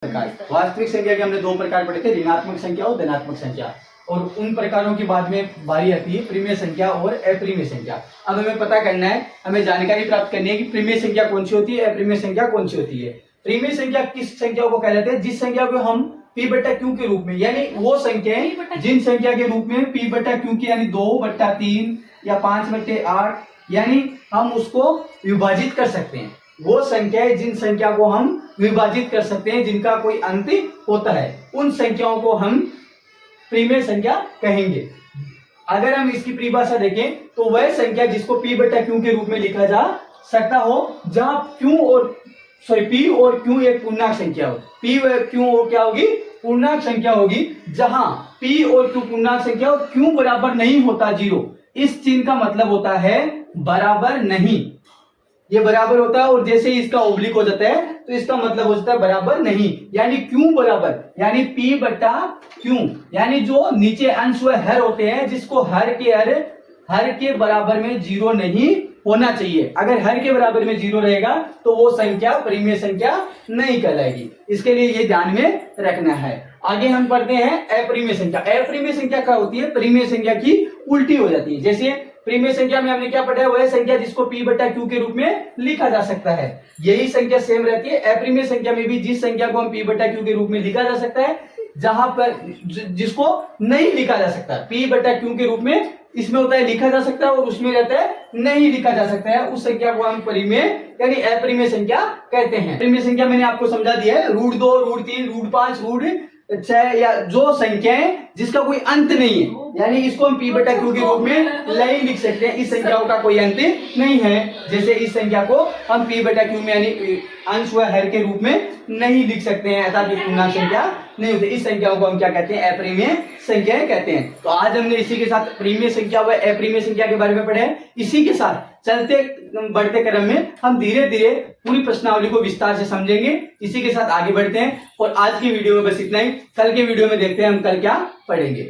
प्रकार। वास्तविक संख्या के हमने दो प्रकार पढ़े थे, ऋणात्मक संख्या और धनात्मक संख्या, और उन प्रकारों की बाद में बारी आती है परिमेय संख्या और अपरिमेय संख्या। अब हमें पता करना है, हमें जानकारी प्राप्त करनी है कि परिमेय संख्या कौन सी होती है, अपरिमेय संख्या कौन सी होती है। परिमेय संख्या किस संख्या को कहलाते हैं? जिस संख्या को हम p बटा q के रूप में, यानी वो संख्याएं जिन संख्या के रूप में p बटा q की यानी 2/3 या 5/8 यानी हम उसको विभाजित कर सकते हैं। वो संख्याएं जिन संख्या को हम विभाजित कर सकते हैं, जिनका कोई अंत होता है, उन संख्याओं को हम परिमेय संख्या कहेंगे। अगर हम इसकी परिभाषा देखें तो वह संख्या जिसको p बटा q के रूप में लिखा जा सकता हो, जहां p और q एक पूर्णांक संख्या हो। p व q क्या होगी? पूर्णांक संख्या होगी। जहां p और q पूर्णांक संख्या और q बराबर नहीं होता 0, इस चिन्ह का मतलब होता है बराबर नहीं। ये बराबर होता है और जैसे ही इसका ओब्लिक हो जाता है तो इसका मतलब हो जाता है बराबर नहीं, यानी q बराबर यानी p बटा q, यानी जो नीचे अंश व हर होते हैं, जिसको हर के बराबर में 0 नहीं होना चाहिए। अगर हर के बराबर में 0 रहेगा तो वो संख्या परिमेय संख्या नहीं कहलाएगी। इसके लिए ये ध्यान में रखना है। आगे हम पढ़ते हैं अपरिमेय संख्या। अपरिमेय संख्या क्या होती है? परिमेय संख्या की उल्टी हो जाती है। जैसे परिमेय संख्या में हमने क्या पढ़ा है? वह संख्या जिसको p बटा q के रूप में लिखा जा सकता है, यही संख्या सेम रहती है। अपरिमेय संख्या में भी जिस संख्या को हम p बटा q के रूप में लिखा जा सकता है, जहां पर जिसको नहीं लिखा जा सकता, p बटा q के रूप में इसमें होता है लिखा जा सकता है और उसमें रहता है नहीं लिखा जा सकता है, उस संख्या को हम परिमेय यानी अपरिमेय संख्या कहते हैं। परिमेय संख्या मैंने आपको समझा दिया है, √2, √3, √5, √6 या जो संख्याएं जिसका कोई अंत नहीं है, यानी इसको हम p बटा q के रूप में नहीं लिख सकते हैं, इस संख्याओं का कोई अंत नहीं है। जैसे इस संख्या को हम p बटा q में यानी अंश व हर के रूप में नहीं लिख सकते हैं, अर्थात पूर्णांक संख्या नहीं होती। इस संख्याओं को हम क्या कहते हैं? अपरिमेय संख्याएं कहते हैं। तो आज हमने इसी के साथ परिमेय संख्या व अपरिमेय संख्या के बारे में पढ़े हैं। इसी के साथ चलते बढ़ते क्रम में हम धीरे धीरे पूरी प्रश्नावली को विस्तार से समझेंगे। इसी के साथ आगे बढ़ते हैं और आज की वीडियो में बस इतना ही। कल के वीडियो में देखते हैं हम कल क्या पढ़ेंगे।